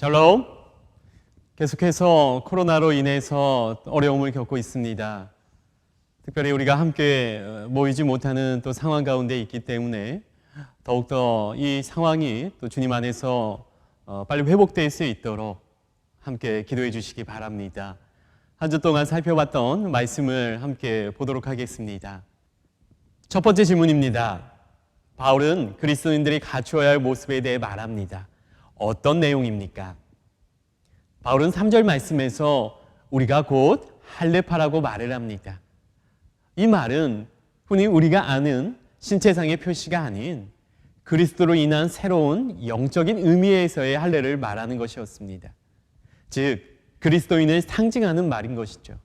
샬롬. 계속해서 코로나로 인해서 어려움을 겪고 있습니다. 특별히 우리가 함께 모이지 못하는 또 상황 가운데 있기 때문에 더욱더 이 상황이 또 주님 안에서 빨리 회복될 수 있도록 함께 기도해 주시기 바랍니다. 한 주 동안 살펴봤던 말씀을 함께 보도록 하겠습니다. 첫 번째 질문입니다. 바울은 그리스도인들이 갖추어야 할 모습에 대해 말합니다. 어떤 내용입니까? 바울은 3절 말씀에서 우리가 곧 할례파라고 말을 합니다. 이 말은 흔히 우리가 아는 신체상의 표시가 아닌 그리스도로 인한 새로운 영적인 의미에서의 할례를 말하는 것이었습니다. 즉 그리스도인을 상징하는 말인 것이죠.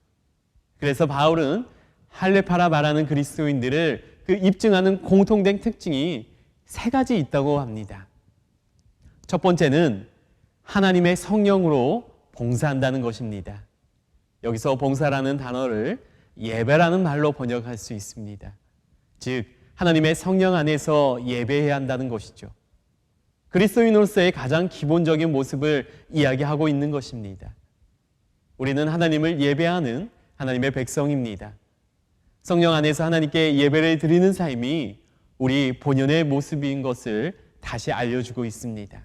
그래서 바울은 할례파라 말하는 그리스도인들을 그 입증하는 공통된 특징이 3가지 있다고 합니다. 첫 번째는 하나님의 성령으로 봉사한다는 것입니다. 여기서 봉사라는 단어를 예배라는 말로 번역할 수 있습니다. 즉 하나님의 성령 안에서 예배해야 한다는 것이죠. 그리스도인으로서의 가장 기본적인 모습을 이야기하고 있는 것입니다. 우리는 하나님을 예배하는 하나님의 백성입니다. 성령 안에서 하나님께 예배를 드리는 삶이 우리 본연의 모습인 것을 다시 알려주고 있습니다.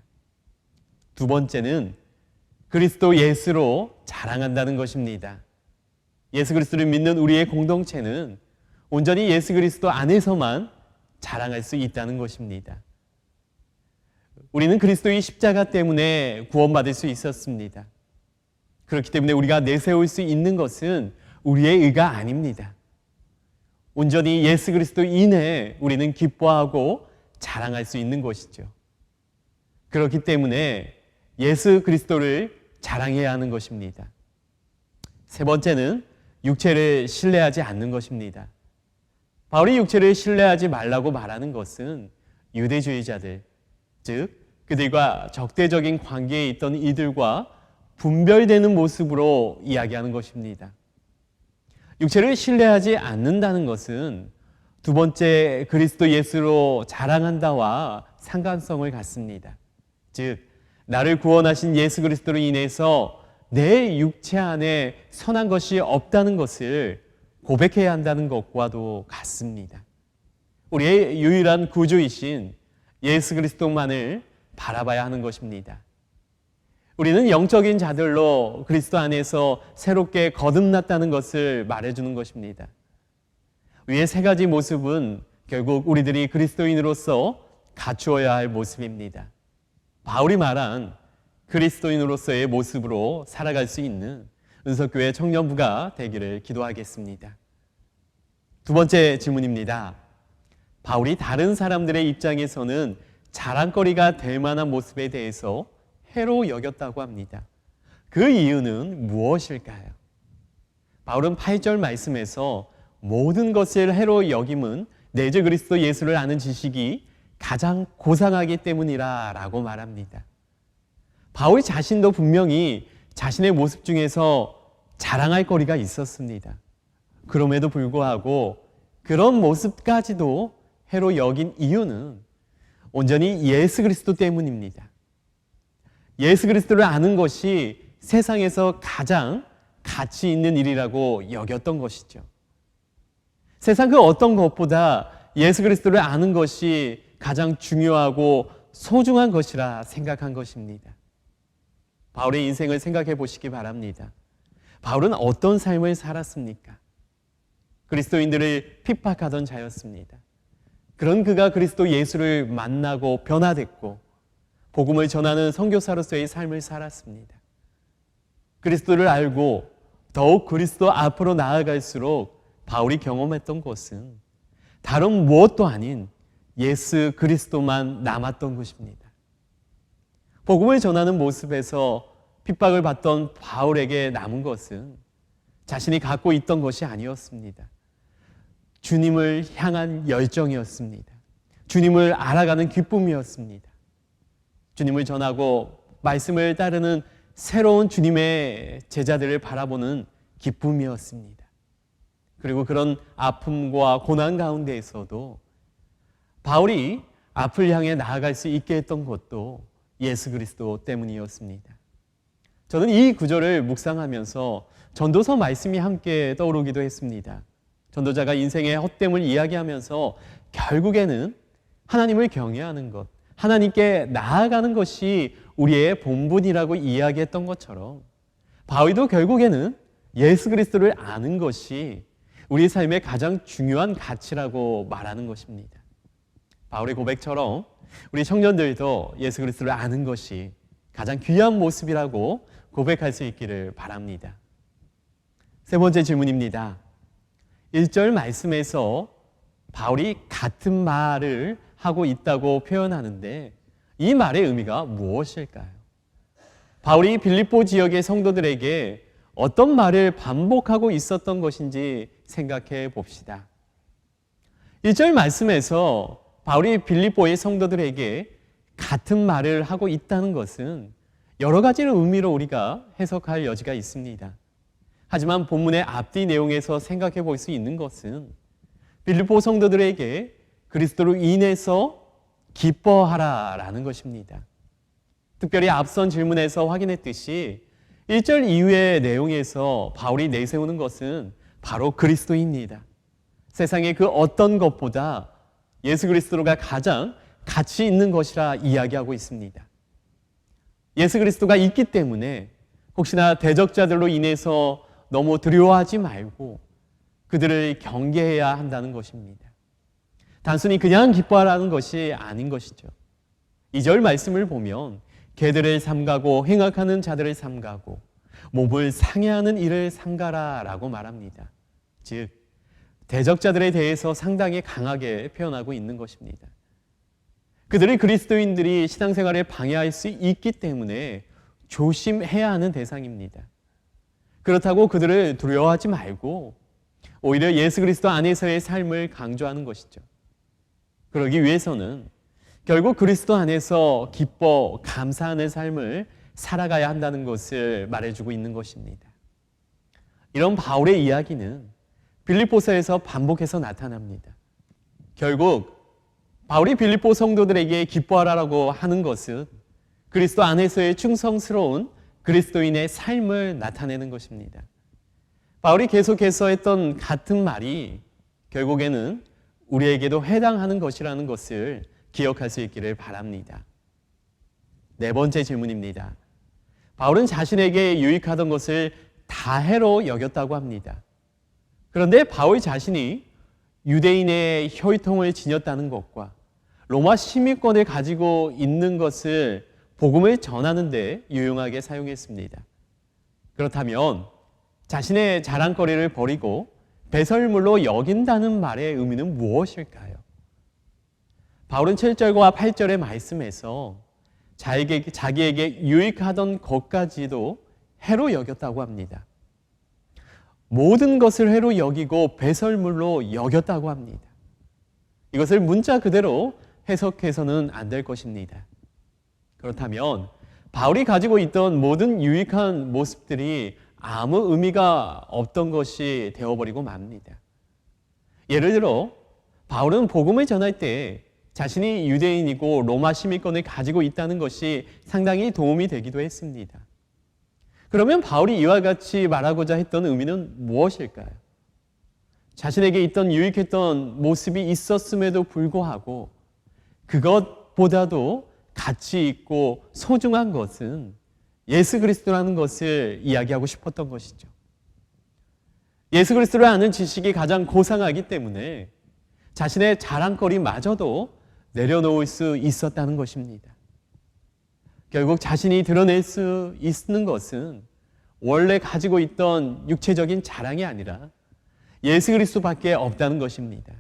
두 번째는 그리스도 예수로 자랑한다는 것입니다. 예수 그리스도를 믿는 우리의 공동체는 온전히 예수 그리스도 안에서만 자랑할 수 있다는 것입니다. 우리는 그리스도의 십자가 때문에 구원받을 수 있었습니다. 그렇기 때문에 우리가 내세울 수 있는 것은 우리의 의가 아닙니다. 온전히 예수 그리스도 인해 우리는 기뻐하고 자랑할 수 있는 것이죠. 그렇기 때문에 예수 그리스도를 자랑해야 하는 것입니다. 세 번째는 육체를 신뢰하지 않는 것입니다. 바울이 육체를 신뢰하지 말라고 말하는 것은 유대주의자들, 즉 그들과 적대적인 관계에 있던 이들과 분별되는 모습으로 이야기하는 것입니다. 육체를 신뢰하지 않는다는 것은 두 번째 그리스도 예수로 자랑한다와 상관성을 갖습니다. 즉 나를 구원하신 예수 그리스도로 인해서 내 육체 안에 선한 것이 없다는 것을 고백해야 한다는 것과도 같습니다. 우리의 유일한 구주이신 예수 그리스도만을 바라봐야 하는 것입니다. 우리는 영적인 자들로 그리스도 안에서 새롭게 거듭났다는 것을 말해주는 것입니다. 위의 3가지 모습은 결국 우리들이 그리스도인으로서 갖추어야 할 모습입니다. 바울이 말한 그리스도인으로서의 모습으로 살아갈 수 있는 은석교회 청년부가 되기를 기도하겠습니다. 두 번째 질문입니다. 바울이 다른 사람들의 입장에서는 자랑거리가 될 만한 모습에 대해서 해로 여겼다고 합니다. 그 이유는 무엇일까요? 바울은 8절 말씀에서 모든 것을 해로 여김은 내 주 그리스도 예수를 아는 지식이 가장 고상하기 때문이라 라고 말합니다. 바울 자신도 분명히 자신의 모습 중에서 자랑할 거리가 있었습니다. 그럼에도 불구하고 그런 모습까지도 해로 여긴 이유는 온전히 예수 그리스도 때문입니다. 예수 그리스도를 아는 것이 세상에서 가장 가치 있는 일이라고 여겼던 것이죠. 세상 그 어떤 것보다 예수 그리스도를 아는 것이 가장 중요하고 소중한 것이라 생각한 것입니다. 바울의 인생을 생각해 보시기 바랍니다. 바울은 어떤 삶을 살았습니까? 그리스도인들을 핍박하던 자였습니다. 그런 그가 그리스도 예수를 만나고 변화됐고 복음을 전하는 선교사로서의 삶을 살았습니다. 그리스도를 알고 더욱 그리스도 앞으로 나아갈수록 바울이 경험했던 것은 다른 무엇도 아닌 예수 그리스도만 남았던 것입니다. 복음을 전하는 모습에서 핍박을 받던 바울에게 남은 것은 자신이 갖고 있던 것이 아니었습니다. 주님을 향한 열정이었습니다. 주님을 알아가는 기쁨이었습니다. 주님을 전하고 말씀을 따르는 새로운 주님의 제자들을 바라보는 기쁨이었습니다. 그리고 그런 아픔과 고난 가운데에서도 바울이 앞을 향해 나아갈 수 있게 했던 것도 예수 그리스도 때문이었습니다. 저는 이 구절을 묵상하면서 전도서 말씀이 함께 떠오르기도 했습니다. 전도자가 인생의 헛됨을 이야기하면서 결국에는 하나님을 경외하는 것, 하나님께 나아가는 것이 우리의 본분이라고 이야기했던 것처럼 바울도 결국에는 예수 그리스도를 아는 것이 우리 삶의 가장 중요한 가치라고 말하는 것입니다. 바울의 고백처럼 우리 청년들도 예수 그리스도를 아는 것이 가장 귀한 모습이라고 고백할 수 있기를 바랍니다. 세 번째 질문입니다. 1절 말씀에서 바울이 같은 말을 하고 있다고 표현하는데 이 말의 의미가 무엇일까요? 바울이 빌립보 지역의 성도들에게 어떤 말을 반복하고 있었던 것인지 생각해 봅시다. 1절 말씀에서 바울이 빌립보의 성도들에게 같은 말을 하고 있다는 것은 여러 가지 의미로 우리가 해석할 여지가 있습니다. 하지만 본문의 앞뒤 내용에서 생각해 볼 수 있는 것은 빌립보 성도들에게 그리스도로 인해서 기뻐하라라는 것입니다. 특별히 앞선 질문에서 확인했듯이 1절 이후의 내용에서 바울이 내세우는 것은 바로 그리스도입니다. 세상의 그 어떤 것보다 예수 그리스도가 가장 가치 있는 것이라 이야기하고 있습니다. 예수 그리스도가 있기 때문에 혹시나 대적자들로 인해서 너무 두려워하지 말고 그들을 경계해야 한다는 것입니다. 단순히 그냥 기뻐하라는 것이 아닌 것이죠. 2절 말씀을 보면 개들을 삼가고 행악하는 자들을 삼가고 몸을 상해하는 일을 삼가라라고 말합니다. 즉 대적자들에 대해서 상당히 강하게 표현하고 있는 것입니다. 그들이 그리스도인들이 신앙생활에 방해할 수 있기 때문에 조심해야 하는 대상입니다. 그렇다고 그들을 두려워하지 말고 오히려 예수 그리스도 안에서의 삶을 강조하는 것이죠. 그러기 위해서는 결국 그리스도 안에서 기뻐 감사하는 삶을 살아가야 한다는 것을 말해주고 있는 것입니다. 이런 바울의 이야기는 빌립보서에서 반복해서 나타납니다. 결국 바울이 빌립보 성도들에게 기뻐하라고 하는 것은 그리스도 안에서의 충성스러운 그리스도인의 삶을 나타내는 것입니다. 바울이 계속해서 했던 같은 말이 결국에는 우리에게도 해당하는 것이라는 것을 기억할 수 있기를 바랍니다. 네 번째 질문입니다. 바울은 자신에게 유익하던 것을 다해로 여겼다고 합니다. 그런데 바울 자신이 유대인의 혈통을 지녔다는 것과 로마 시민권을 가지고 있는 것을 복음을 전하는 데 유용하게 사용했습니다. 그렇다면 자신의 자랑거리를 버리고 배설물로 여긴다는 말의 의미는 무엇일까요? 바울은 7절과 8절의 말씀에서 자기에게 유익하던 것까지도 해로 여겼다고 합니다. 모든 것을 해로 여기고 배설물로 여겼다고 합니다. 이것을 문자 그대로 해석해서는 안 될 것입니다. 그렇다면 바울이 가지고 있던 모든 유익한 모습들이 아무 의미가 없던 것이 되어버리고 맙니다. 예를 들어 바울은 복음을 전할 때 자신이 유대인이고 로마 시민권을 가지고 있다는 것이 상당히 도움이 되기도 했습니다. 그러면 바울이 이와 같이 말하고자 했던 의미는 무엇일까요? 자신에게 있던 유익했던 모습이 있었음에도 불구하고 그것보다도 가치 있고 소중한 것은 예수 그리스도라는 것을 이야기하고 싶었던 것이죠. 예수 그리스도를 아는 지식이 가장 고상하기 때문에 자신의 자랑거리마저도 내려놓을 수 있었다는 것입니다. 결국 자신이 드러낼 수 있는 것은 원래 가지고 있던 육체적인 자랑이 아니라 예수 그리스도밖에 없다는 것입니다.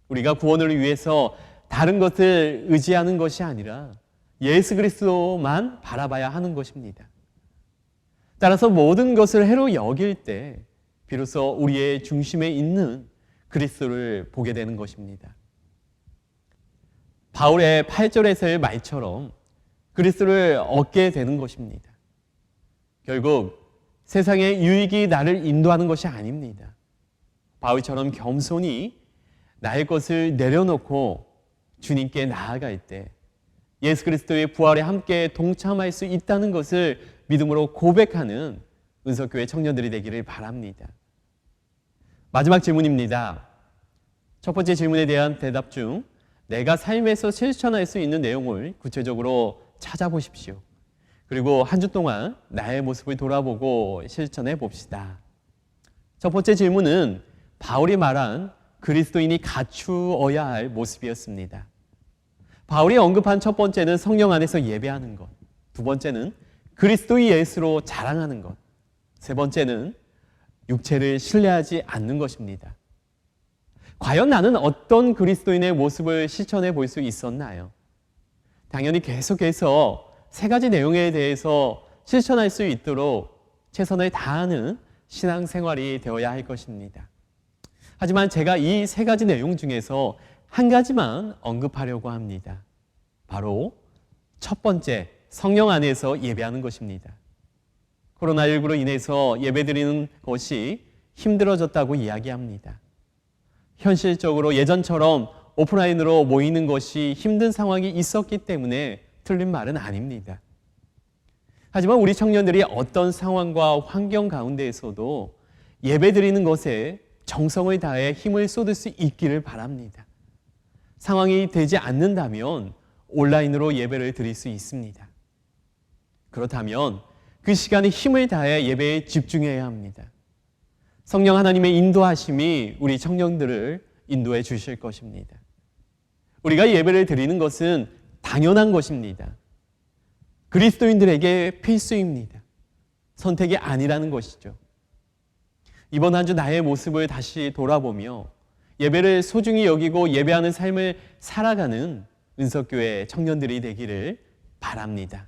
우리가 구원을 위해서 다른 것을 의지하는 것이 아니라 예수 그리스도만 바라봐야 하는 것입니다. 따라서 모든 것을 해로 여길 때 비로소 우리의 중심에 있는 그리스도를 보게 되는 것입니다. 바울의 8절에서의 말처럼 그리스도를 얻게 되는 것입니다. 결국 세상의 유익이 나를 인도하는 것이 아닙니다. 바울처럼 겸손히 나의 것을 내려놓고 주님께 나아갈 때 예수 그리스도의 부활에 함께 동참할 수 있다는 것을 믿음으로 고백하는 은석교회 청년들이 되기를 바랍니다. 마지막 질문입니다. 첫 번째 질문에 대한 대답 중 내가 삶에서 실천할 수 있는 내용을 구체적으로 찾아보십시오. 그리고 한 주 동안 나의 모습을 돌아보고 실천해 봅시다. 첫 번째 질문은 바울이 말한 그리스도인이 갖추어야 할 모습이었습니다. 바울이 언급한 첫 번째는 성령 안에서 예배하는 것, 두 번째는 그리스도의 예수로 자랑하는 것, 세 번째는 육체를 신뢰하지 않는 것입니다. 과연 나는 어떤 그리스도인의 모습을 실천해 볼 수 있었나요? 당연히 계속해서 세 가지 내용에 대해서 실천할 수 있도록 최선을 다하는 신앙생활이 되어야 할 것입니다. 하지만 제가 이 세 가지 내용 중에서 한 가지만 언급하려고 합니다. 바로 첫 번째, 성령 안에서 예배하는 것입니다. 코로나19로 인해서 예배드리는 것이 힘들어졌다고 이야기합니다. 현실적으로 예전처럼 오프라인으로 모이는 것이 힘든 상황이 있었기 때문에 틀린 말은 아닙니다. 하지만 우리 청년들이 어떤 상황과 환경 가운데에서도 예배드리는 것에 정성을 다해 힘을 쏟을 수 있기를 바랍니다. 상황이 되지 않는다면 온라인으로 예배를 드릴 수 있습니다. 그렇다면 그 시간에 힘을 다해 예배에 집중해야 합니다. 성령 하나님의 인도하심이 우리 청년들을 인도해 주실 것입니다. 우리가 예배를 드리는 것은 당연한 것입니다. 그리스도인들에게 필수입니다. 선택이 아니라는 것이죠. 이번 한 주 나의 모습을 다시 돌아보며 예배를 소중히 여기고 예배하는 삶을 살아가는 은석교회 청년들이 되기를 바랍니다.